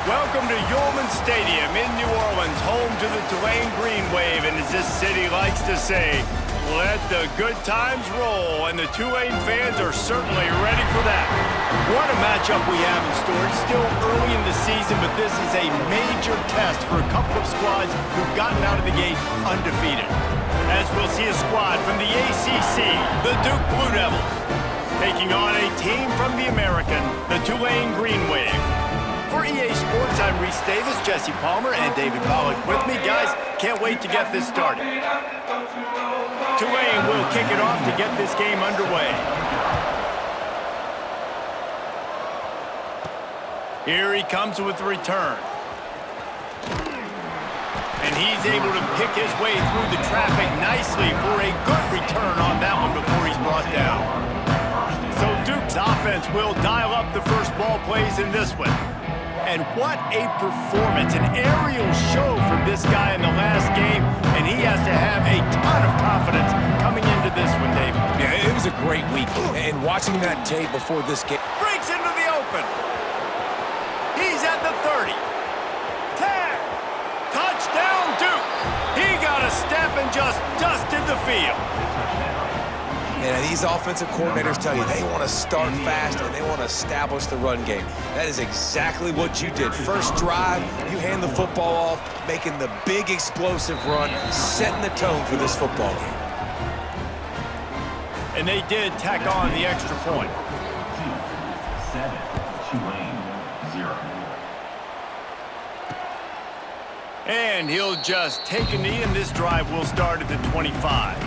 Welcome to Yulman Stadium in New Orleans, home to the Tulane Green Wave, and as this city likes to say, let the good times roll, and the Tulane fans are certainly ready for that. What a matchup we have in store. It's still early in the season, but this is a major test for a couple of squads who've gotten out of the gate undefeated. As we'll see a squad from the ACC, the Duke Blue Devils, taking on a team from the American, the Tulane Green Wave. For EA Sports, I'm Reese Davis, Jesse Palmer, and David Pollack with me. Guys, can't wait to get this started. Tulane will kick it off to get this game underway. Here he comes with the return. And he's able to pick his way through the traffic nicely for a good return on that one before he's brought down. So Duke's offense will dial up the first ball plays in this one. And what a performance, an aerial show from this guy in the last game, and he has to have a ton of confidence coming into this one, David. Yeah, it was a great week, and watching that tape before this game. Breaks into the open. He's at the 30. 10. Touchdown, Duke. He got a step and just dusted the field. And these offensive coordinators tell you they want to start fast and they want to establish the run game. That is exactly what you did. First drive, you hand the football off, making the big explosive run, setting the tone for this football game. And they did tack on the extra point. 7, Tulane, 0. And he'll just take a knee, and this drive will start at the 25.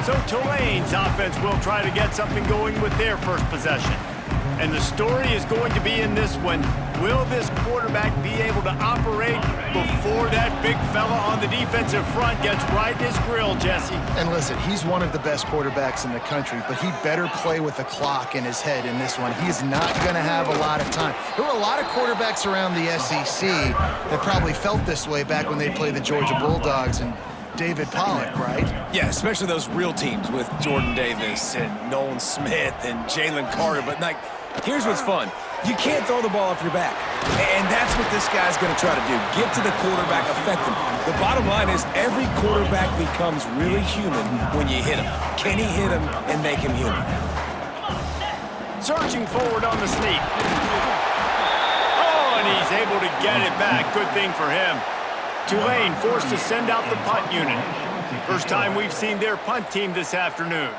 So Tulane's offense will try to get something going with their first possession. And the story is going to be in this one. Will this quarterback be able to operate before that big fella on the defensive front gets right in his grill, Jesse? And listen, he's one of the best quarterbacks in the country, but he better play with the clock in his head in this one. He's not going to have a lot of time. There were a lot of quarterbacks around the SEC that probably felt this way back when they played the Georgia Bulldogs and David Pollack, right? Yeah, especially those real teams with Jordan Davis and Nolan Smith and Jalen Carter. But, like, here's what's fun. You can't throw the ball off your back. And that's what this guy's going to try to do. Get to the quarterback, affect him. The bottom line is every quarterback becomes really human when you hit him. Can he hit him and make him human? Surging forward on the sneak. Oh, and he's able to get it back. Good thing for him. Tulane forced to send out the punt unit. First time we've seen their punt team this afternoon.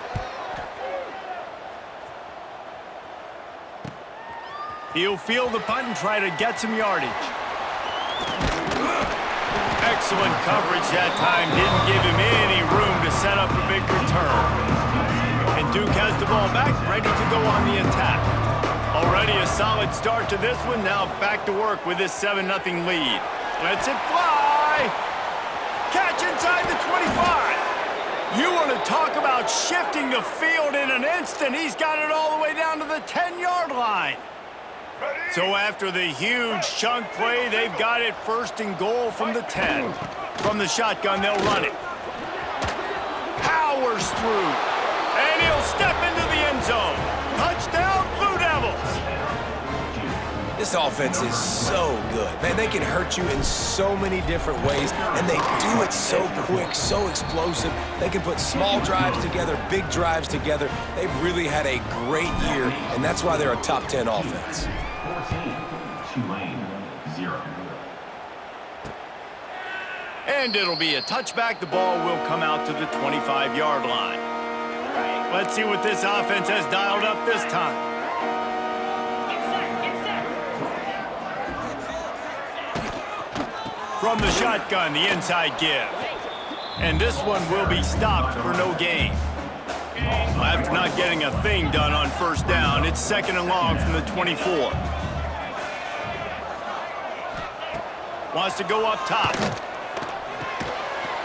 He'll field the punt and try to get some yardage. Excellent coverage that time. Didn't give him any room to set up a big return. And Duke has the ball back, ready to go on the attack. Already a solid start to this one. Now back to work with this 7-0 lead. Lets it fly. Catch inside the 25. You want to talk about shifting the field in an instant. He's got it all the way down to the 10-yard line. So after the huge chunk play, they've got it first and goal from the 10. From the shotgun, they'll run it. Powers through. And he'll step into the end zone. Touchdown, Blue Devils. This offense is so good. Man, they can hurt you in so many different ways, and they do it so quick, so explosive. They can put small drives together, big drives together. They've really had a great year, and that's why they're a top 10 offense. 14, Tulane, 0. And it'll be a touchback. The ball will come out to the 25-yard line. Let's see what this offense has dialed up this time. From the shotgun, the inside give. And this one will be stopped for no gain. After not getting a thing done on first down, it's second and long from the 24. Wants to go up top.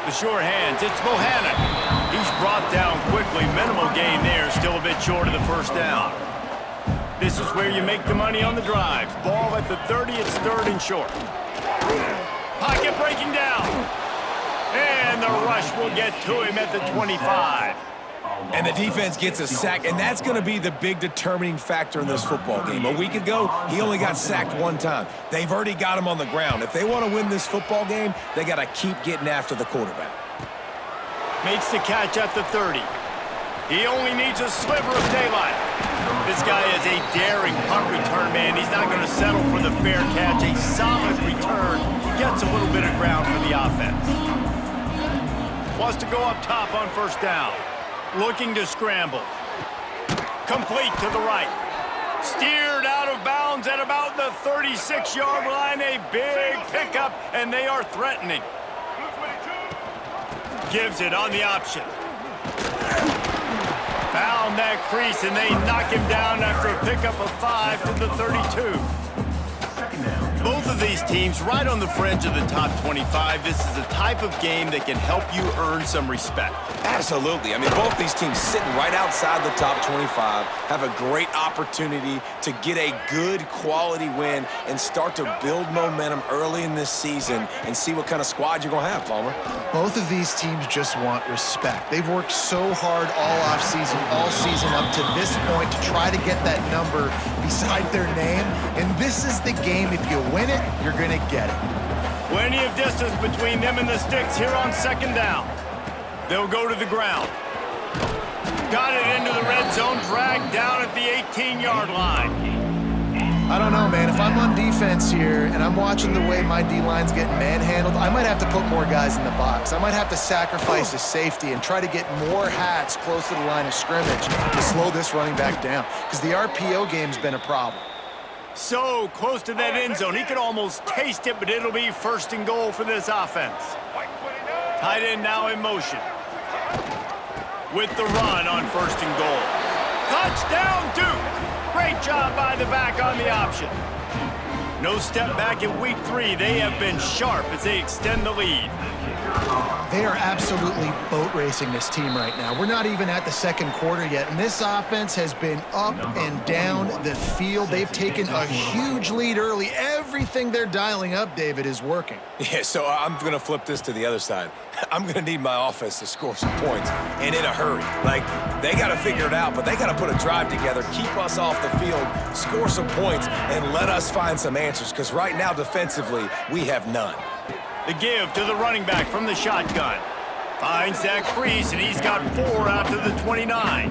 The sure hands, it's Bohannon. He's brought down quickly. Minimal gain there, still a bit short of the first down. This is where you make the money on the drives. Ball at the 30, it's third and short. Pocket breaking down. And the rush will get to him at the 25. And the defense gets a sack, and that's going to be the big determining factor in this football game. A week ago, he only got sacked one time. They've already got him on the ground. If they want to win this football game, they got to keep getting after the quarterback. Makes the catch at the 30. He only needs a sliver of daylight. This guy is a daring punt return man. He's not going to settle for the fair catch. A solid return. Gets a little bit of ground for the offense. Wants to go up top on first down. Looking to scramble. Complete to the right. Steered out of bounds at about the 36-yard line. A big pickup, and they are threatening. Gives it on the option. Found that crease, and they knock him down after a pickup of 5 to the 32. Both of these teams right on the fringe of the top 25. This is the type of game that can help you earn some respect. Absolutely. I mean, both these teams sitting right outside the top 25 have a great opportunity to get a good quality win and start to build momentum early in this season and see what kind of squad you're going to have, Palmer. Both of these teams just want respect. They've worked so hard all offseason, all season up to this point to try to get that number beside their name. And this is the game. If you win it, you're going to get it. Plenty of distance between them and the sticks here on second down. They'll go to the ground. Got it into the red zone, dragged down at the 18-yard line. I don't know, man. If I'm on defense here and I'm watching the way my D-line's getting manhandled, I might have to put more guys in the box. I might have to sacrifice a safety and try to get more hats close to the line of scrimmage to slow this running back down, because the RPO game's been a problem. So close to that end zone. He could almost taste it, but it'll be first and goal for this offense. Tight end now in motion. With the run on first and goal. Touchdown, Duke! Great job by the back on the option. No step back in week 3. They have been sharp as they extend the lead. They are absolutely boat racing this team right now. We're not even at the second quarter yet, and this offense has been up and down the field. They've taken a huge lead early. Everything they're dialing up, David, is working. Yeah, so I'm going to flip this to the other side. I'm going to need my offense to score some points, and in a hurry. Like, they got to figure it out, but they got to put a drive together, keep us off the field, score some points, and let us find some answers, because right now, defensively, we have none. The give to the running back from the shotgun. Finds that crease, and he's got 4 out to the 29.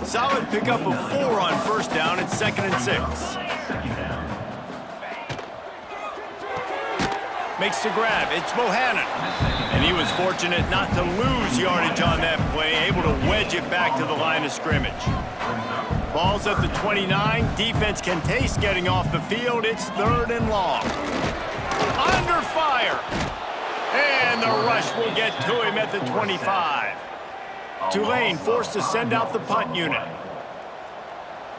Solid pickup of 4 on first down. It's 2nd and 6. Makes the grab. It's Bohannon. And he was fortunate not to lose yardage on that play, able to wedge it back to the line of scrimmage. Ball's at the 29. Defense can taste getting off the field. It's 3rd and long. Under fire. And the rush will get to him at the 25. Tulane forced to send out the punt unit.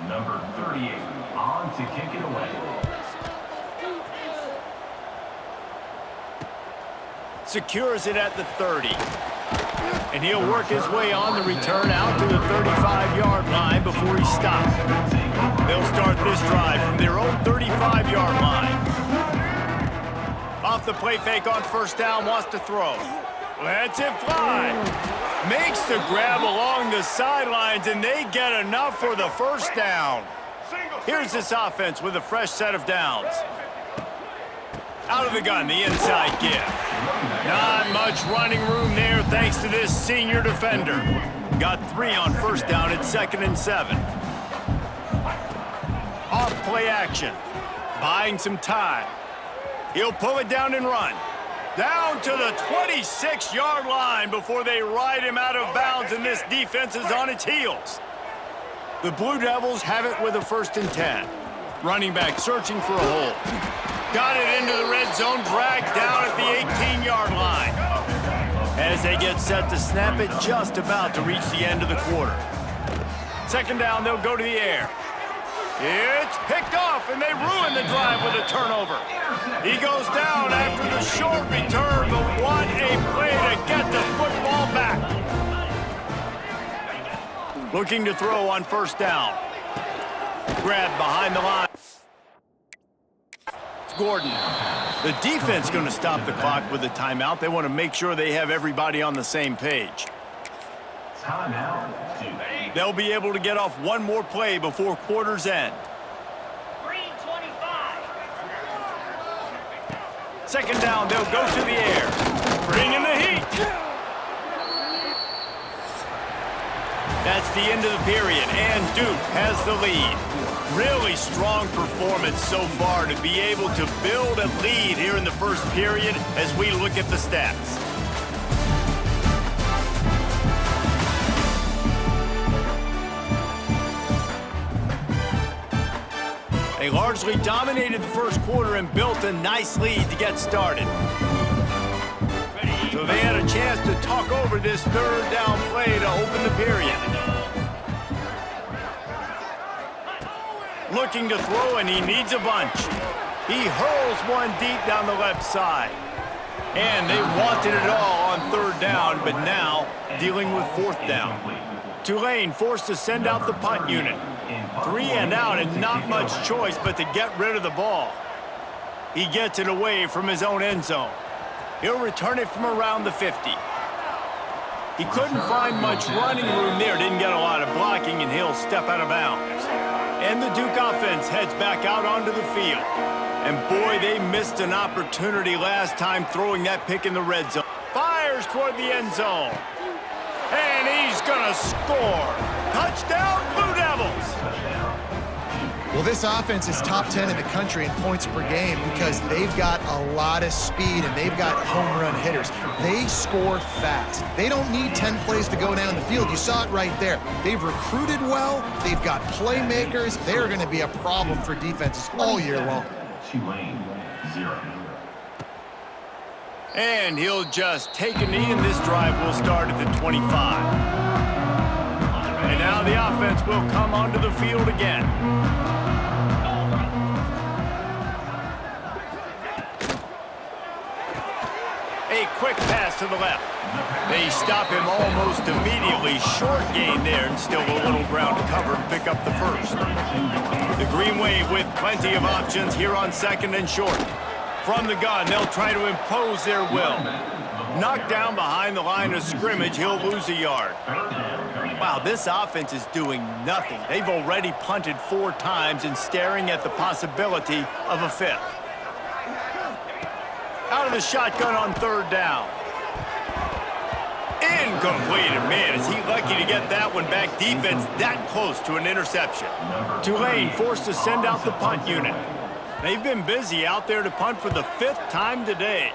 Number 38 on to kick it away. Secures it at the 30. And he'll work his way on the return out to the 35-yard line before he stops. They'll start this drive from their own 35-yard line. Off the play fake on first down, wants to throw. Lets it fly. Makes the grab along the sidelines, and they get enough for the first down. Here's this offense with a fresh set of downs. Out of the gun, the inside give. Not much running room there thanks to this senior defender. Got 3 on first down at 2nd and 7. Off play action. Buying some time. He'll pull it down and run. Down to the 26-yard line before they ride him out of bounds, and this defense is on its heels. The Blue Devils have it with a 1st and 10. Running back searching for a hole. Got it into the red zone, dragged down at the 18-yard line. As they get set to snap it, just about to reach the end of the quarter. 2nd down, they'll go to the air. It's picked off, and they ruin the drive with a turnover. He goes down after the short return, but what a play to get the football back. Looking to throw on first down. Grab behind the line. Gordon. The defense going to stop the clock with a timeout. They want to make sure they have everybody on the same page. Timeout. They'll be able to get off one more play before quarter's end. Green 25. Second down, they'll go to the air. Bringing the heat. That's the end of the period, and Duke has the lead. Really strong performance so far to be able to build a lead here in the first period as we look at the stats. They largely dominated the first quarter and built a nice lead to get started. So they had a chance to talk over this third down play to open the period. Looking to throw, and he needs a bunch. He hurls one deep down the left side. And they wanted it all on third down, but now dealing with fourth down. Tulane forced to send out the punt unit. 3 and out, and not much choice but to get rid of the ball. He gets it away from his own end zone. He'll return it from around the 50. He couldn't find much running room there, didn't get a lot of blocking, and he'll step out of bounds. And the Duke offense heads back out onto the field. And boy, they missed an opportunity last time throwing that pick in the red zone. Fires toward the end zone. And he's gonna score. Touchdown, Blue Devils! Well, this offense is top 10 in the country in points per game because they've got a lot of speed and they've got home run hitters. They score fast. They don't need 10 plays to go down the field. You saw it right there. They've recruited well. They've got playmakers. They're going to be a problem for defenses all year long. Tulane, 0. And he'll just take a knee, and this drive will start at the 25. And now the offense will come onto the field again. A quick pass to the left. They stop him almost immediately. Short gain there, and still a little ground to cover to pick up the first. The Green Wave with plenty of options here on second and short. From the gun, they'll try to impose their will. Knocked down behind the line of scrimmage, he'll lose a yard. Wow, this offense is doing nothing. They've already punted 4 times and staring at the possibility of a 5th. Out of the shotgun on third down. Incomplete. And man, is he lucky to get that one back. Defense that close to an interception. Tulane forced to send out the punt unit. They've been busy out there to punt for the 5th time today.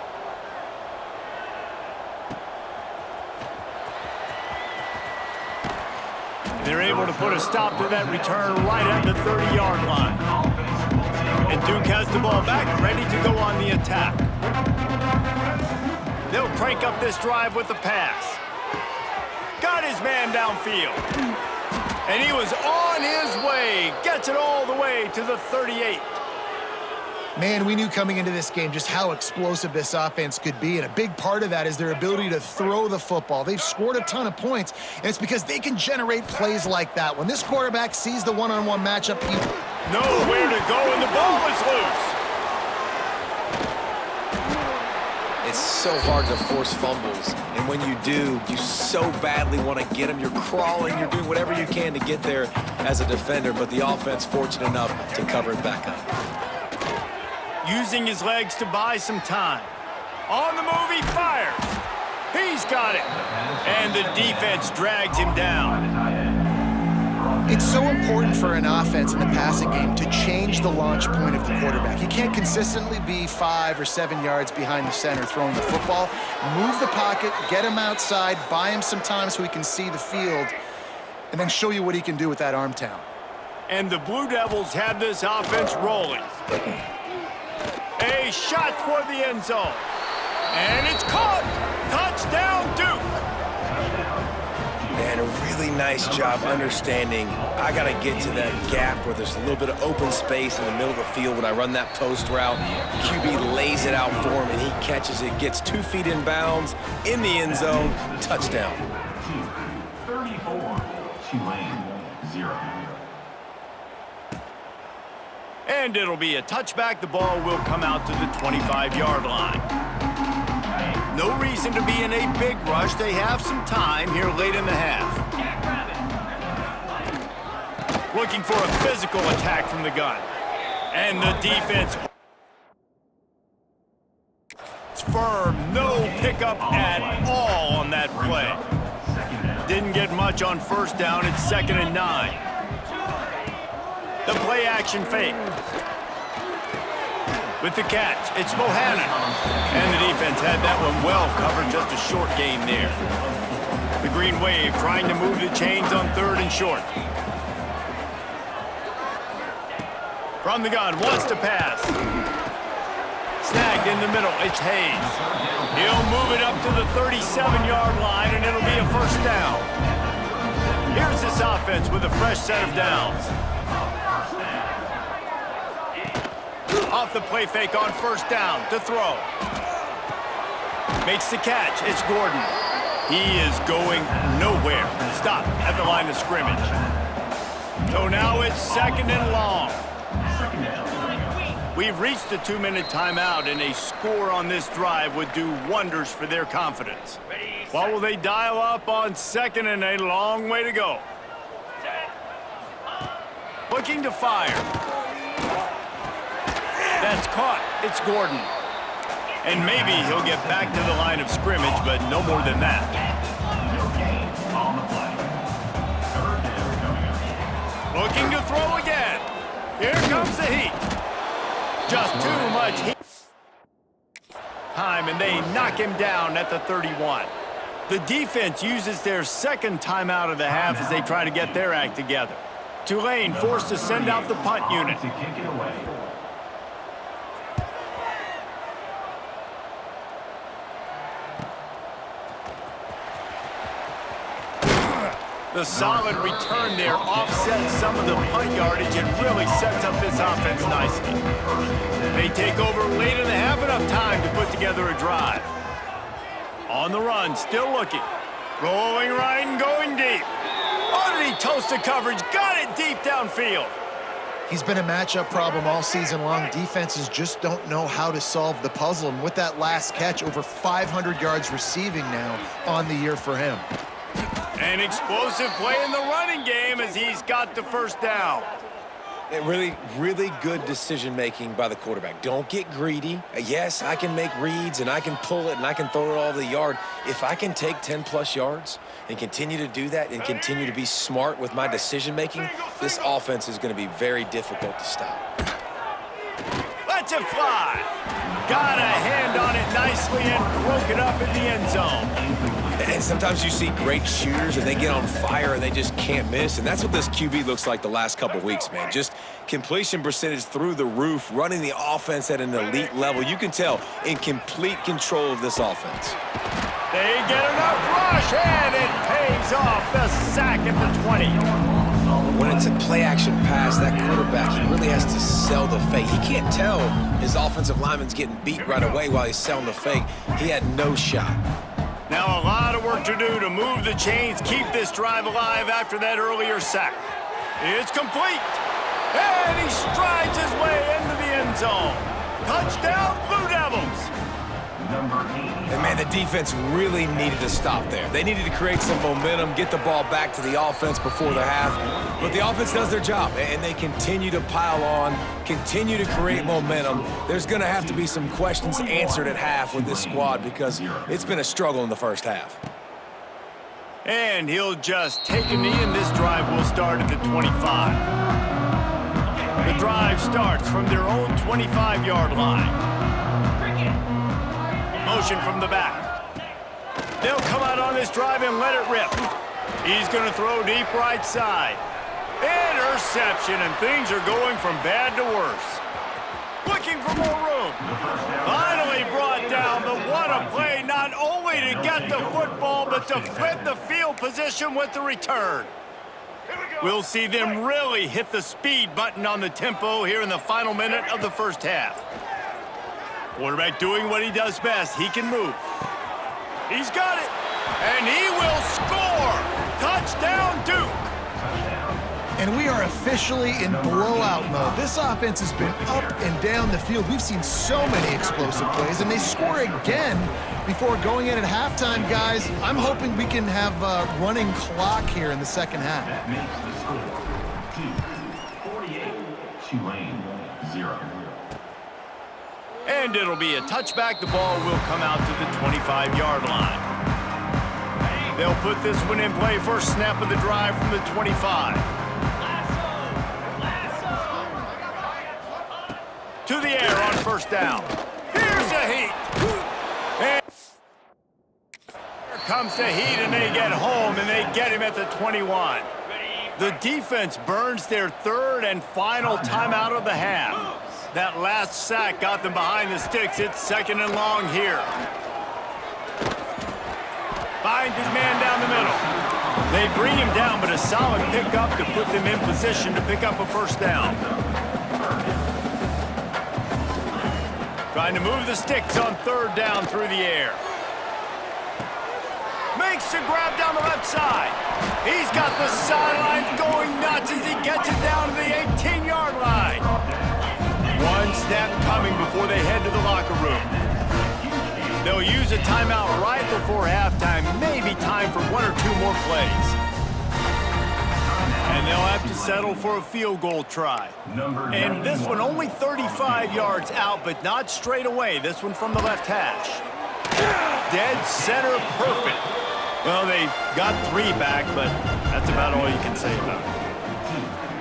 They're able to put a stop to that return right at the 30-yard line. And Duke has the ball back, ready to go on the attack. They'll crank up this drive with the pass. Got his man downfield. And he was on his way. Gets it all the way to the 38. Man, we knew coming into this game just how explosive this offense could be, and a big part of that is their ability to throw the football. They've scored a ton of points, and it's because they can generate plays like that. When this quarterback sees the one-on-one matchup, he... Nowhere to go, and the ball is loose. It's so hard to force fumbles, and when you do, you so badly want to get them. You're crawling, you're doing whatever you can to get there as a defender, but the offense fortunate enough to cover it back up. Using his legs to buy some time. On the move, he fires. He's got it. And the defense drags him down. It's so important for an offense in the passing game to change the launch point of the quarterback. He can't consistently be 5 or 7 yards behind the center throwing the football. Move the pocket, get him outside, buy him some time so he can see the field, and then show you what he can do with that arm talent. And the Blue Devils have this offense rolling. A shot toward the end zone. And it's caught. Touchdown, Duke. And a really nice job understanding I got to get to that gap where there's a little bit of open space in the middle of the field when I run that post route. QB lays it out for him, and he catches it, gets 2 feet in bounds, in the end zone, touchdown. 34, Tulane, 0. And it'll be a touchback. The ball will come out to the 25-yard line. No reason to be in a big rush. They have some time here late in the half. Looking for a physical attack from the gun. And the defense is firm. No pickup at all on that play. Didn't get much on first down. It's 2nd and 9. The play action fake. With the catch, it's Bohannon. And the defense had that one well covered, just a short gain there. The Green Wave trying to move the chains on 3rd and short. From the gun, wants to pass. Snagged in the middle, it's Hayes. He'll move it up to the 37-yard line, and it'll be a 1st down. Here's this offense with a fresh set of downs. Off the play fake on 1st down to throw. Makes the catch. It's Gordon. He is going nowhere. Stop at the line of scrimmage. So now it's 2nd and long. We've reached the 2-minute timeout, and a score on this drive would do wonders for their confidence. What will they dial up on 2nd and a long way to go? Looking to fire. That's caught. It's Gordon. And maybe he'll get back to the line of scrimmage, but no more than that. No gain on the play. 3rd down coming up. Looking to throw again. Here comes the heat. Just too much heat. Time, and they knock him down at the 31. The defense uses their 2nd timeout of the half as they try to get their act together. Tulane forced to send out the punt unit. To kick it away. The solid return there offsets some of the punt yardage and really sets up this offense nicely. They take over late in the half, enough time to put together a drive. On the run, still looking. Rolling right and going deep. Oh, did he toast the coverage? Got it deep downfield. He's been a matchup problem all season long. Defenses just don't know how to solve the puzzle. And with that last catch, over 500 yards receiving now on the year for him. An explosive play in the running game as he's got the 1st down. Really, really good decision-making by the quarterback. Don't get greedy. Yes, I can make reads, and I can pull it, and I can throw it all over the yard. If I can take 10-plus yards and continue to do that and continue to be smart with my decision-making, this offense is going to be very difficult to stop. Lets it fly. Got a hand on it nicely and broke it up in the end zone. And sometimes you see great shooters and they get on fire and they just can't miss. And that's what this QB looks like the last couple weeks, man. Just completion percentage through the roof, running the offense at an elite level. You can tell in complete control of this offense. They get enough rush, and it pays off the sack at the 20. When it's a play-action pass, that quarterback, he really has to sell the fake. He can't tell his offensive lineman's getting beat right away while he's selling the fake. He had no shot. Now a lot of work to do to move the chains, keep this drive alive after that earlier sack. It's complete. And he strides his way into the end zone. Touchdown, Blue Devils. And, man, the defense really needed to stop there. They needed to create some momentum, get the ball back to the offense before the half. But the offense does their job, and they continue to pile on, continue to create momentum. There's going to have to be some questions answered at half with this squad because it's been a struggle in the 1st half. And he'll just take a knee, and this drive will start at the 25. The drive starts from their own 25-yard line. Motion from the back. They'll come out on this drive and let it rip. He's going to throw deep right side. Interception, and things are going from bad to worse. Looking for more room. Finally brought down, but what a play, not only to get the football, but to flip the field position with the return. We'll see them really hit the speed button on the tempo here in the final minute of the 1st half. Quarterback doing what he does best. He can move. He's got it. And he will score. Touchdown, Duke. And we are officially in blowout mode. This offense has been up and down the field. We've seen so many explosive plays, and they score again before going in at halftime, guys. I'm hoping we can have a running clock here in the 2nd half. That makes the score 2. Tulane, 0. And it'll be a touchback. The ball will come out to the 25-yard line. They'll put this one in play. First snap of the drive from the 25. To the air on first down. Here's the heat. And here comes the heat, and they get home, and they get him at the 21. The defense burns their third and final timeout of the half. That last sack got them behind the sticks. It's second and long here. Finds his man down the middle. They bring him down, but a solid pickup to put them in position to pick up a first down. Trying to move the sticks on third down through the air. Makes the grab down the left side. He's got the sideline going nuts as he gets it down to the 18-yard line. One snap coming before they head to the locker room. They'll use a timeout right before halftime, maybe time for one or two more plays. And they'll have to settle for a field goal try. And this one only 35 yards out, but not straight away. This one from the left hash. Dead center perfect. Well, they got 3 back, but that's about all you can say about it.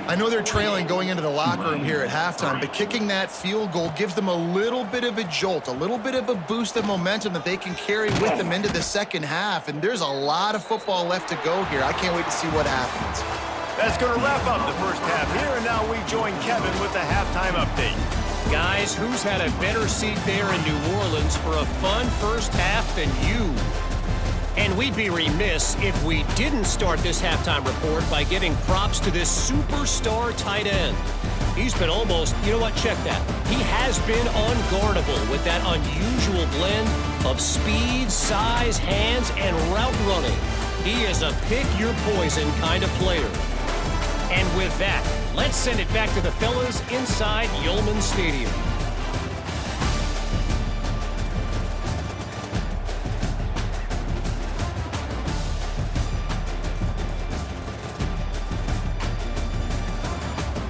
I know they're trailing going into the locker room here at halftime, but kicking that field goal gives them a little bit of a jolt, a little bit of a boost of momentum that they can carry with them into the second half, and there's a lot of football left to go here. I can't wait to see what happens. That's going to wrap up the first half here, and now we join Kevin with the halftime update. Guys, who's had a better seat there in New Orleans for a fun first half than you? And we'd be remiss if we didn't start this halftime report by giving props to this superstar tight end. He's been almost, you know what, check that. He has been unguardable with that unusual blend of speed, size, hands, and route running. He is a pick-your-poison kind of player. And with that, let's send it back to the fellas inside Yulman Stadium.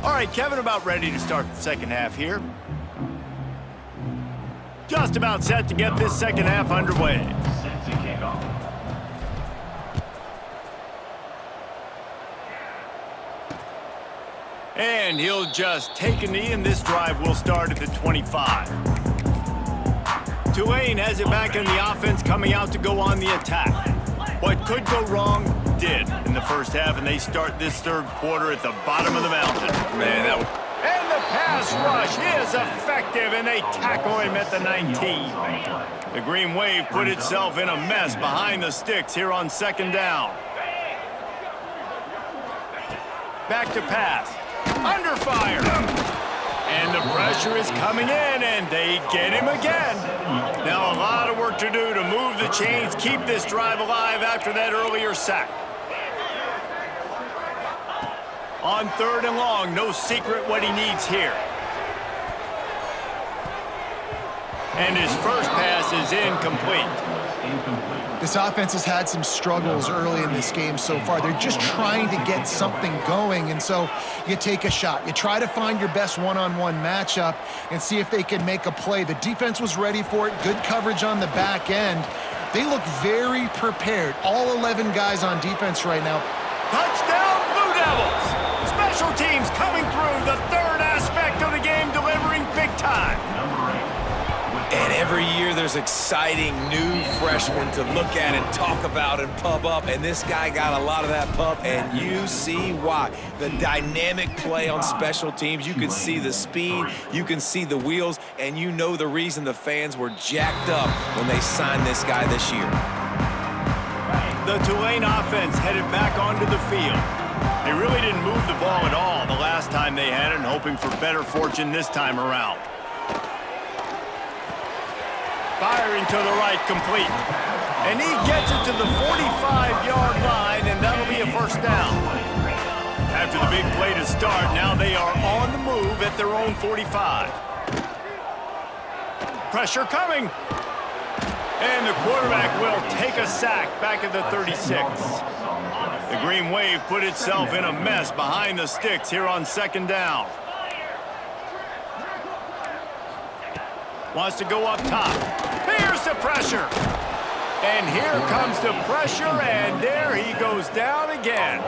All right, Kevin, about ready to start the second half here. Just about set to get this second half underway. Set to kick off. And he'll just take a knee, and this drive will start at the 25. Tulane has it back in the offense, coming out to go on the attack. What could go wrong did in the first half, and they start this third quarter at the bottom of the mountain. Man, that was... And the pass rush is effective, and they tackle him at the 19. The Green Wave put itself in a mess behind the sticks here on second down. Back to pass. Under fire. And the pressure is coming in, and they get him again. Now a lot of work to do to move the chains, keep this drive alive after that earlier sack. On third and long, no secret what he needs here. And his first pass is incomplete. This offense has had some struggles early in this game so far. They're just trying to get something going, and so you take a shot. You try to find your best one-on-one matchup and see if they can make a play. The defense was ready for it. Good coverage on the back end. They look very prepared. All 11 guys on defense right now. Touchdown, Blue Devils! Special teams coming through, the third aspect of the game, delivering big time. And every year there's exciting new freshmen to look at and talk about and pump up, and this guy got a lot of that pump, and you see why. The dynamic play on special teams, you can see the speed, you can see the wheels, and you know the reason the fans were jacked up when they signed this guy this year. The Tulane offense headed back onto the field. They really didn't move the ball at all the last time they had it, and hoping for better fortune this time around. Firing to the right, complete. And he gets it to the 45-yard line, and that'll be a first down. After the big play to start, now they are on the move at their own 45. Pressure coming. And the quarterback will take a sack back at the 36. The Green Wave put itself in a mess behind the sticks here on second down. Wants to go up top. Here's the pressure. And here comes the pressure, and there he goes down again.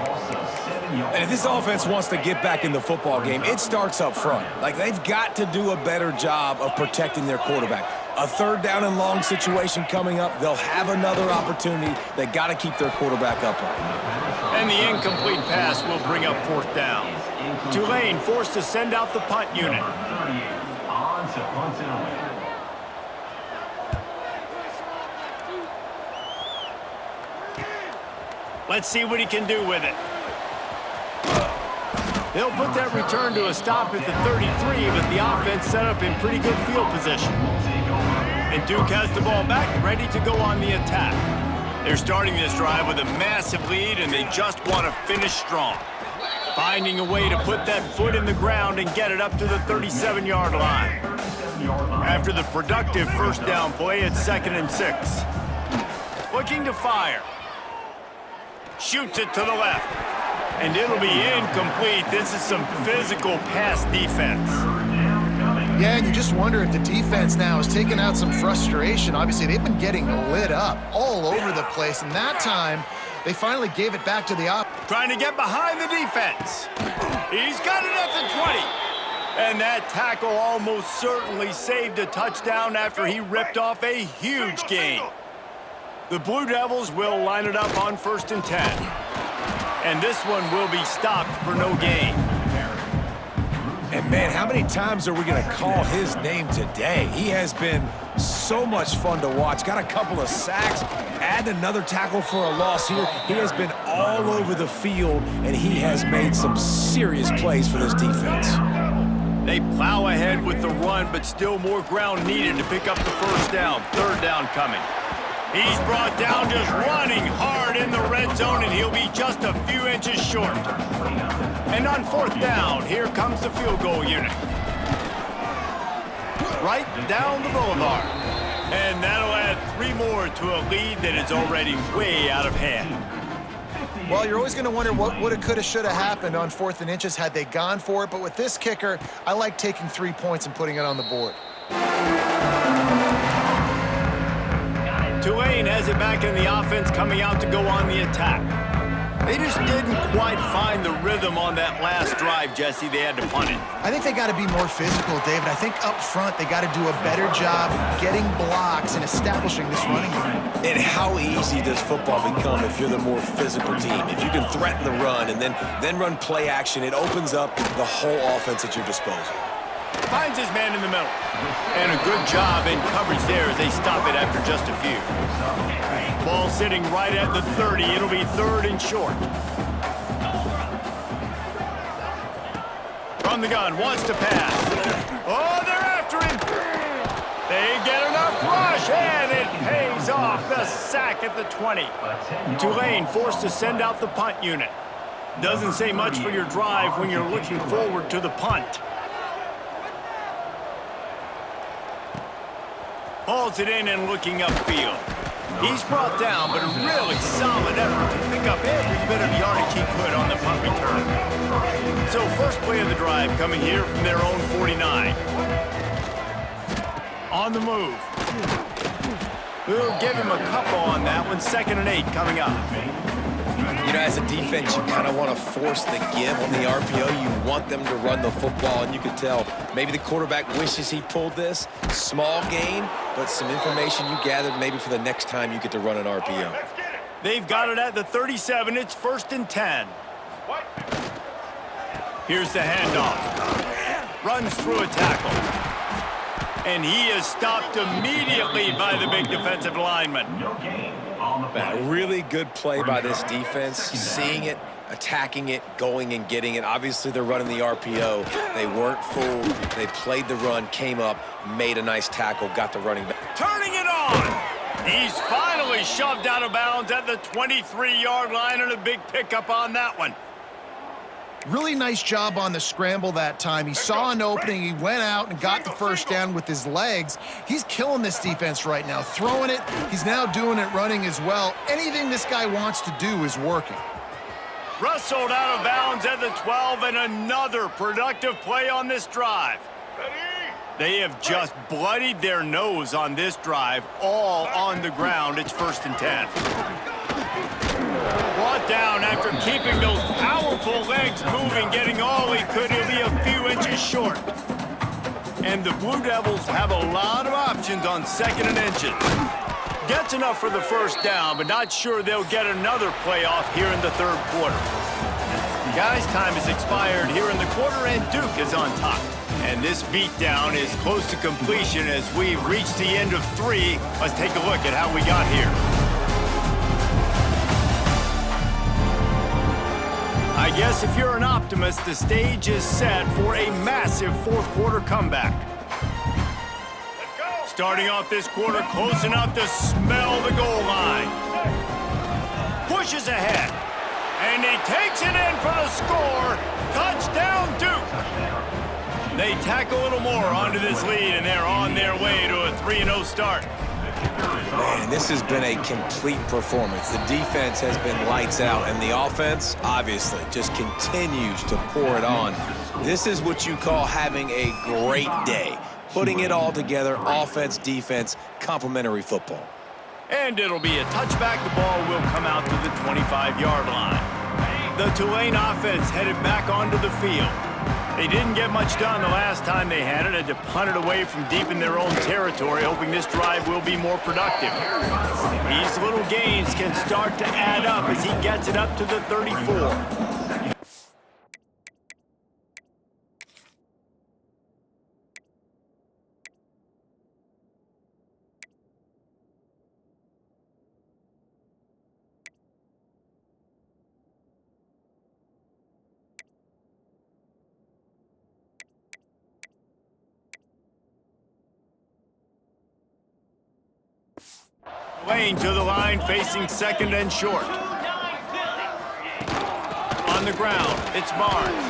And if this offense wants to get back in the football game, it starts up front. Like, they've got to do a better job of protecting their quarterback. A third down and long situation coming up, they'll have another opportunity. They got to keep their quarterback upright. And the incomplete pass will bring up fourth down. Tulane forced to send out the punt unit. On to punt it away. Let's see what he can do with it. They'll put that return to a stop at the 33, but the offense set up in pretty good field position. And Duke has the ball back, ready to go on the attack. They're starting this drive with a massive lead, and they just want to finish strong. Finding a way to put that foot in the ground and get it up to the 37-yard line. After the productive first down play, it's 2nd and 6. Looking to fire. Shoots it to the left. And it'll be incomplete. This is some physical pass defense. Yeah, and you just wonder if the defense now is taking out some frustration. Obviously, they've been getting lit up all over the place, and that time, they finally gave it back to the offense. Trying to get behind the defense. He's got it at the 20. And that tackle almost certainly saved a touchdown after he ripped off a huge gain. The Blue Devils will line it up on 1st and 10. And this one will be stopped for no gain. And, man, how many times are we going to call his name today? He has been so much fun to watch. Got a couple of sacks, add another tackle for a loss here. He has been all over the field, and he has made some serious plays for this defense. They plow ahead with the run, but still more ground needed to pick up the first down. 3rd down coming. He's brought down just running hard in the red zone, and he'll be just a few inches short. And on 4th down, here comes the field goal unit. Right down the boulevard. And that'll add 3 more to a lead that is already way out of hand. Well, you're always going to wonder what woulda, coulda, shoulda happened on 4th and inches had they gone for it. But with this kicker, I like taking 3 points and putting it on the board. Tulane has it back in the offense, coming out to go on the attack. They just didn't quite find the rhythm on that last drive, Jesse. They had to punt it. I think they got to be more physical, David. I think up front they got to do a better job getting blocks and establishing this running game. And how easy does football become if you're the more physical team? If you can threaten the run and then run play action, it opens up the whole offense at your disposal. Finds his man in the middle. And a good job in coverage there as they stop it after just a few. Ball sitting right at the 30. It'll be 3rd and short. From the gun, wants to pass. Oh, they're after him. They get enough rush, and it pays off. The sack at the 20. Tulane forced to send out the punt unit. Doesn't say much for your drive when you're looking forward to the punt. Hauls it in and looking upfield. He's brought down, but a really solid effort to pick up every bit of yardage he could on the punt return. So first play of the drive coming here from their own 49. On the move. We'll give him a couple on that one. 2nd and 8 coming up. You know, as a defense, you kind of want to force the give on the RPO. You want them to run the football, and you can tell maybe the quarterback wishes he pulled this. Small gain, but some information you gathered maybe for the next time you get to run an RPO. They've got it at the 37. It's 1st and 10. Here's the handoff. Runs through a tackle. And he is stopped immediately by the big defensive lineman. A really good play by this defense, seeing it, attacking it, going and getting it. Obviously, they're running the RPO. They weren't fooled. They played the run, came up, made a nice tackle, got the running back. Turning it on! He's finally shoved out of bounds at the 23-yard line, and a big pickup on that one. Really nice job on the scramble that time. He saw an opening, he went out and got the first down with his legs. He's killing this defense right now, throwing it. He's now doing it running as well. Anything this guy wants to do is working. Rustled out of bounds at the 12, and another productive play on this drive. They have just bloodied their nose on this drive, all on the ground. It's 1st and 10. Brought down after keeping those powerful legs moving, getting all he could. He'll be a few inches short. And the Blue Devils have a lot of options on 2nd and inches. Gets enough for the 1st down, but not sure they'll get another playoff here in the 3rd quarter. Guys, time has expired here in the quarter, and Duke is on top. And this beatdown is close to completion as we've reached the end of 3. Let's take a look at how we got here. I guess if you're an optimist, the stage is set for a massive 4th quarter comeback. Starting off this quarter close enough to smell the goal line. Pushes ahead. And he takes it in for the score. Touchdown, Duke. They tack a little more onto this lead, and they're on their way to a 3-0 start. Man, this has been a complete performance. The defense has been lights out, and the offense, obviously, just continues to pour it on. This is what you call having a great day. Putting it all together, offense, defense, complementary football. And it'll be a touchback. The ball will come out to the 25-yard line. The Tulane offense headed back onto the field. They didn't get much done the last time they had it. Had to punt it away from deep in their own territory, hoping this drive will be more productive. These little gains can start to add up as he gets it up to the 34. Lane to the line, facing 2nd and short. On the ground, it's Barnes.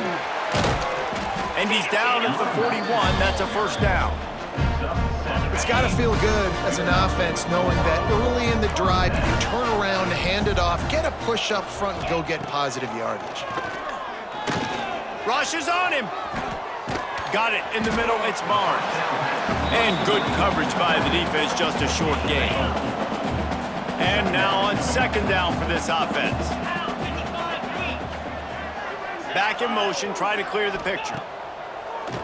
And he's down at the 41. That's a 1st down. It's got to feel good as an offense knowing that early in the drive you can turn around, hand it off, get a push up front, and go get positive yardage. Rush is on him. Got it in the middle. It's Barnes. And good coverage by the defense, just a short gain. And now on 2nd down for this offense. Back in motion, try to clear the picture.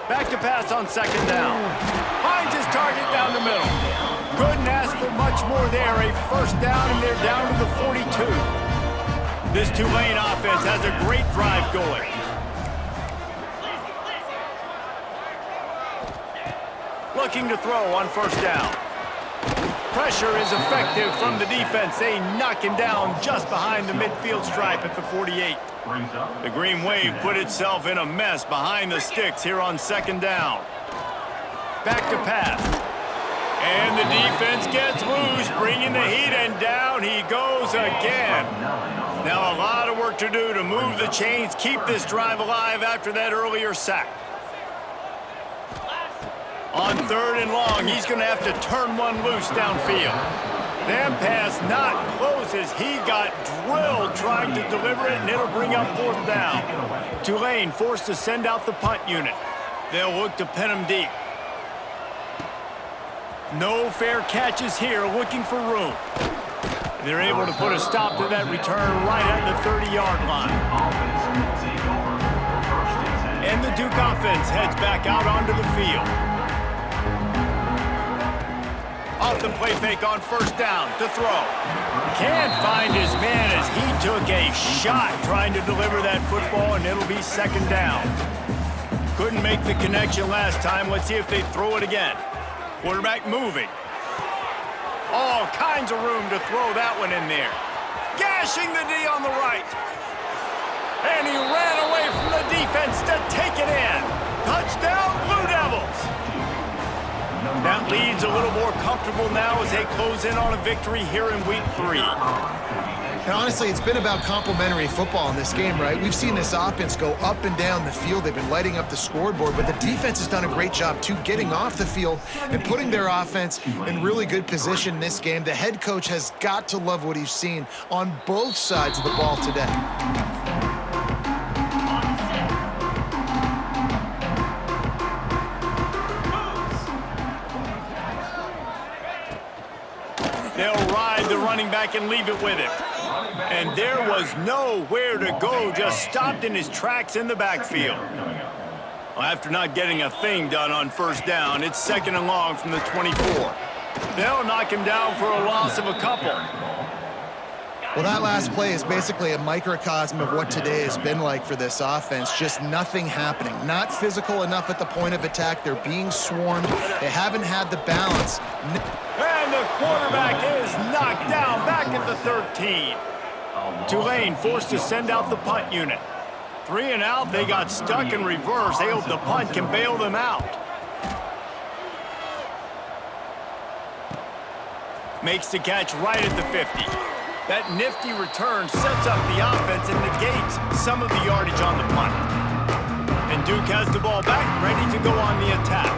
Back to pass on 2nd down. Finds his target down the middle. Couldn't ask for much more there. A 1st down, and they're down to the 42. This Tulane offense has a great drive going. Looking to throw on 1st down. Pressure is effective from the defense. They knock him down just behind the midfield stripe at the 48. The Green Wave put itself in a mess behind the sticks here on 2nd down. Back to pass. And the defense gets loose, bringing the heat, and down he goes again. Now a lot of work to do to move the chains, keep this drive alive after that earlier sack. On 3rd and long, he's going to have to turn one loose downfield. That pass not close as he got drilled trying to deliver it, and it'll bring up 4th down. Tulane forced to send out the punt unit. They'll look to pin him deep. No fair catches here, looking for room. They're able to put a stop to that return right at the 30-yard line. And the Duke offense heads back out onto the field. Off the play fake on 1st down to throw. Can't find his man as he took a shot trying to deliver that football, and it'll be 2nd down. Couldn't make the connection last time. Let's see if they throw it again. Quarterback moving. All kinds of room to throw that one in there. Gashing the D on the right. And he ran away from the defense to take it in. Touchdown, Blue Devils. That lead's a little more comfortable now as they close in on a victory here in week 3. And honestly, it's been about complementary football in this game, right? We've seen this offense go up and down the field. They've been lighting up the scoreboard, but the defense has done a great job, too, getting off the field and putting their offense in really good position in this game. The head coach has got to love what he's seen on both sides of the ball today. the running back and leave it with him. And there was nowhere to go, just stopped in his tracks in the backfield. Well, after not getting a thing done on first down, it's 2nd and long from the 24. They'll knock him down for a loss of a couple. Well, that last play is basically a microcosm of what today has been like for this offense. Just nothing happening. Not physical enough at the point of attack. They're being swarmed. They haven't had the balance. And the quarterback is knocked down back at the 13. Tulane forced to send out the punt unit. 3 and out, they got stuck in reverse. They hope the punt can bail them out. Makes the catch right at the 50. That nifty return sets up the offense and negates some of the yardage on the punt. And Duke has the ball back, ready to go on the attack.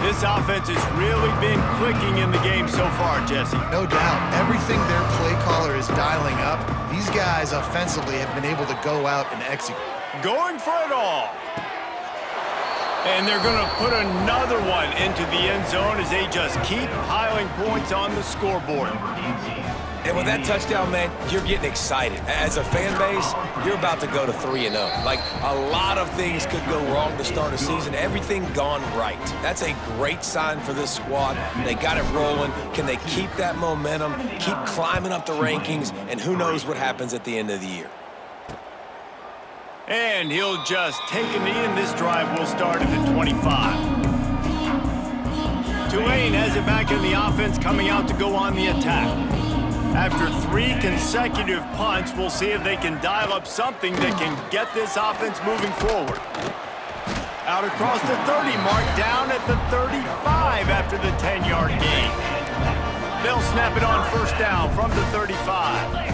This offense has really been clicking in the game so far, Jesse. No doubt. Everything their play caller is dialing up, these guys offensively have been able to go out and execute. Going for it all. And they're going to put another one into the end zone as they just keep piling points on the scoreboard. And with that touchdown, man, you're getting excited. As a fan base, you're about to go to 3-0. Like, a lot of things could go wrong to start a season. Everything gone right. That's a great sign for this squad. They got it rolling. Can they keep that momentum, keep climbing up the rankings, and who knows what happens at the end of the year. And he'll just take a knee, and this drive will start at the 25. Tulane has it back in the offense, coming out to go on the attack. After 3 consecutive punts, we'll see if they can dial up something that can get this offense moving forward. Out across the 30 mark, down at the 35 after the 10-yard gain. They'll snap it on first down from the 35.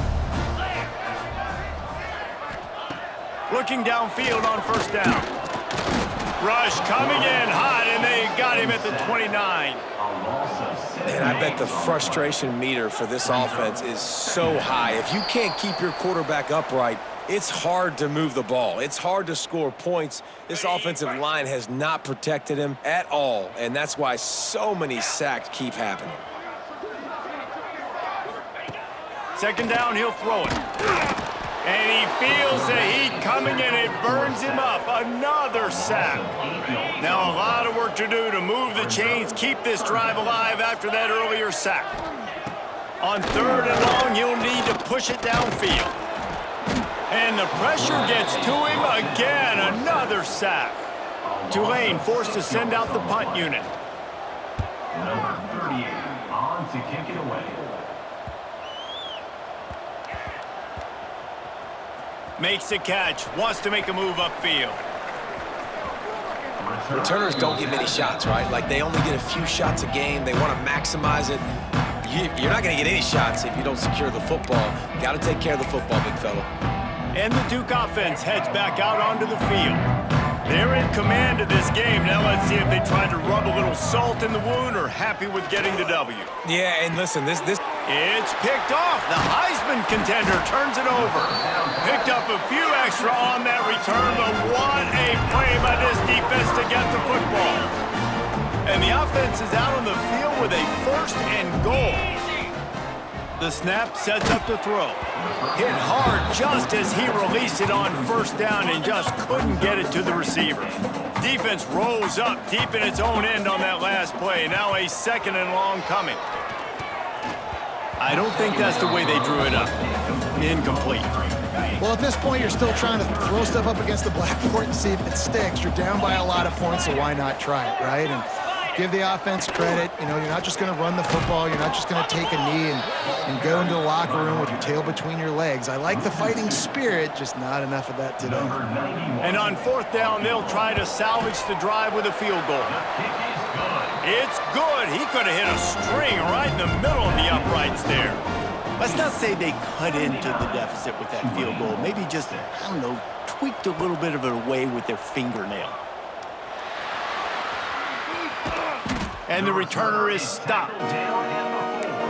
Looking downfield on first down. Rush coming in hot, and they got him at the 29. And I bet the frustration meter for this offense is so high. If you can't keep your quarterback upright, it's hard to move the ball. It's hard to score points. This offensive line has not protected him at all, and that's why so many sacks keep happening. 2nd down, he'll throw it. And he feels the heat coming in. It burns him up. Another sack. Now a lot of work to do to move the chains, keep this drive alive after that earlier sack. On 3rd and long, he'll need to push it downfield. And the pressure gets to him again. Another sack. Tulane forced to send out the punt unit. Number 38 on to kick it away. Makes the catch, wants to make a move upfield. Returners don't get many shots, right? Like, they only get a few shots a game. They want to maximize it. You're not going to get any shots if you don't secure the football. Got to take care of the football, big fella. And the Duke offense heads back out onto the field. They're in command of this game. Now let's see if they try to rub a little salt in the wound or happy with getting the W. Yeah, and listen, this... It's picked off. The Heisman contender turns it over. Picked up a few extra on that return, but what a play by this defense to get the football. And the offense is out on the field with a 1st and goal. The snap sets up the throw. Hit hard just as he released it on first down and just couldn't get it to the receiver. Defense rose up deep in its own end on that last play. Now a 2nd and long coming. I don't think that's the way they drew it up. Incomplete. Well, at this point, you're still trying to throw stuff up against the blackboard and see if it sticks. You're down by a lot of points, so why not try it, right? And give the offense credit. You know, you're not just going to run the football. You're not just going to take a knee and go into the locker room with your tail between your legs. I like the fighting spirit, just not enough of that today. And on 4th down, they'll try to salvage the drive with a field goal. It's good. He could have hit a string right in the middle of the uprights there. Let's not say they cut into the deficit with that field goal. Maybe just, I don't know, tweaked a little bit of it away with their fingernail. And the returner is stopped.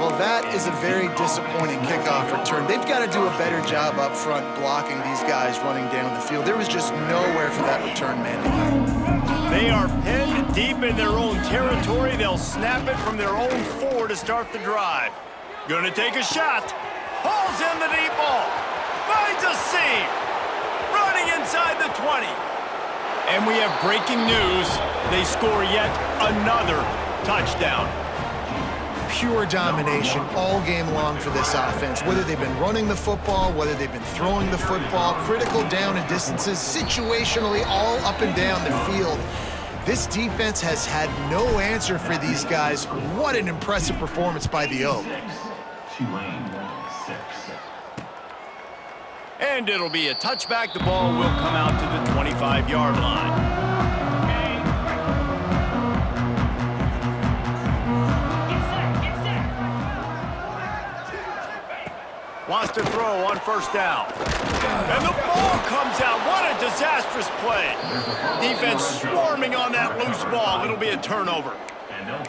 Well, that is a very disappointing kickoff return. They've got to do a better job up front blocking these guys running down the field. There was just nowhere for that return man to go. They are pinned deep in their own territory. They'll snap it from their own 4 to start the drive. Gonna take a shot. Pulls in the deep ball. Finds a seam. Running inside the 20. And we have breaking news. They score yet another touchdown. Pure domination all game long for this offense. Whether they've been running the football, whether they've been throwing the football, critical down and distances, situationally all up and down the field. This defense has had no answer for these guys. What an impressive performance by the O. Tulane 6. And it'll be a touchback. The ball will come out to the 25-yard line. Wants to throw on first down. And the ball comes out. What a disastrous play. Defense swarming on that loose ball. It'll be a turnover.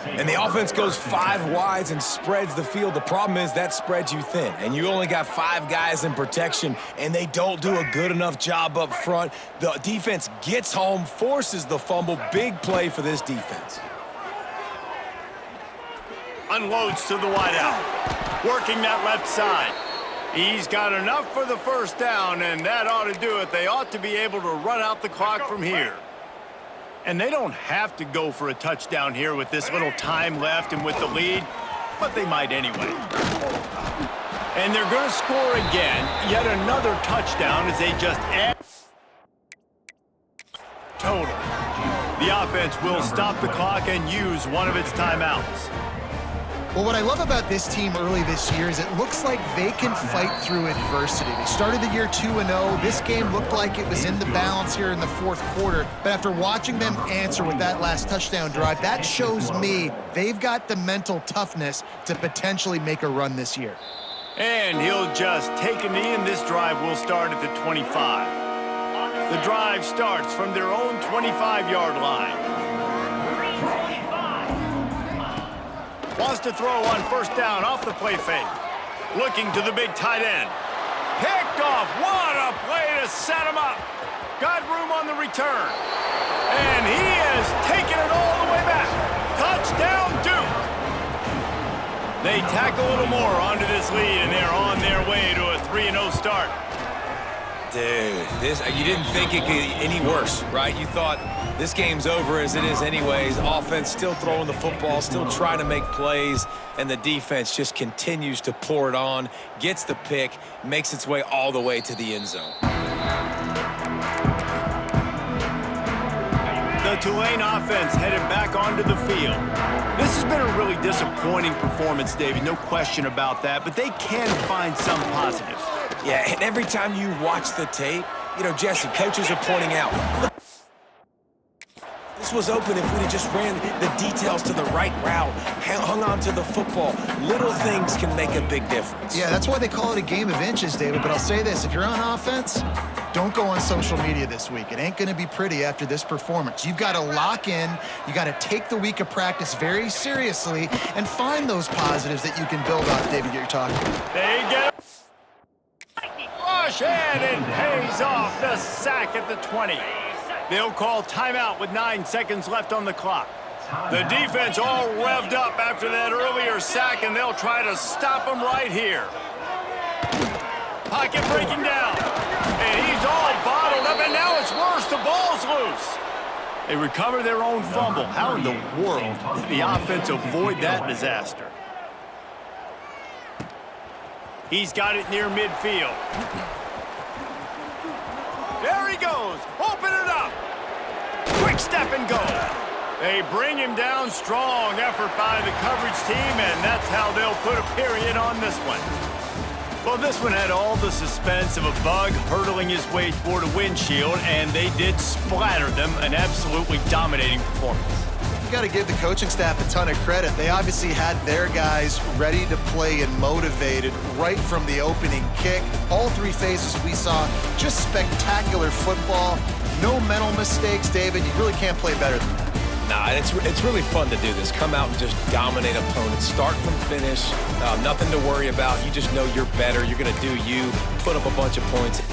And the offense goes 5 wides and spreads the field. The problem is that spreads you thin, and you only got 5 guys in protection, and they don't do a good enough job up front. The defense gets home, forces the fumble. Big play for this defense. Unloads to the wideout. Working that left side. He's got enough for the first down, and that ought to do it. They ought to be able to run out the clock from here. And they don't have to go for a touchdown here with this little time left and with the lead, but they might anyway. And they're going to score again. Yet another touchdown as they just add total. The offense will stop the clock and use one of its timeouts. Well, what I love about this team early this year is it looks like they can fight through adversity. They started the year 2-0. This game looked like it was in the balance here in the fourth quarter. But after watching them answer with that last touchdown drive, that shows me they've got the mental toughness to potentially make a run this year. And he'll just take a knee, and this drive will start at the 25. The drive starts from their own 25-yard line. Wants to throw on first down off the play fake. Looking to the big tight end. Picked off. What a play to set him up. Got room on the return. And he is taking it all the way back. Touchdown, Duke. They tack a little more onto this lead, and they're on their way to a 3-0 start. Dude, you didn't think it could get any worse, right? You thought this game's over as it is anyways. Offense still throwing the football, still trying to make plays, and the defense just continues to pour it on, gets the pick, makes its way all the way to the end zone. The Tulane offense headed back onto the field. This has been a really disappointing performance, David, no question about that, but they can find some positives. Yeah, and every time you watch the tape, you know, Jesse, coaches are pointing out, look, this was open if we'd have just ran the details to the right route, hung on to the football. Little things can make a big difference. Yeah, that's why they call it a game of inches, David. But I'll say this, if you're on offense, don't go on social media this week. It ain't going to be pretty after this performance. You've got to lock in. You got to take the week of practice very seriously and find those positives that you can build on, David, you're talking about. They get rush in and pays off the sack at the 20. They'll call timeout with 9 seconds left on the clock. The defense all revved up after that earlier sack, and they'll try to stop them right here. Pocket breaking down. And he's all bottled up, and now it's worse. The ball's loose. They recover their own fumble. How in the world did the offense avoid that disaster? He's got it near midfield. There he goes. Open it up. Quick step and go. They bring him down. Strong effort by the coverage team, and that's how they'll put a period on this one. Well, this one had all the suspense of a bug hurtling his way toward a windshield, and they did splatter them. An absolutely dominating performance. You got to give the coaching staff a ton of credit. They obviously had their guys ready to play and motivated right from the opening kick. All 3 phases we saw, just spectacular football. No mental mistakes, David. You really can't play better than that. Nah, it's really fun to do this. Come out and just dominate opponents. Start from finish. Nothing to worry about. You just know you're better. You're going to do you. Put up a bunch of points.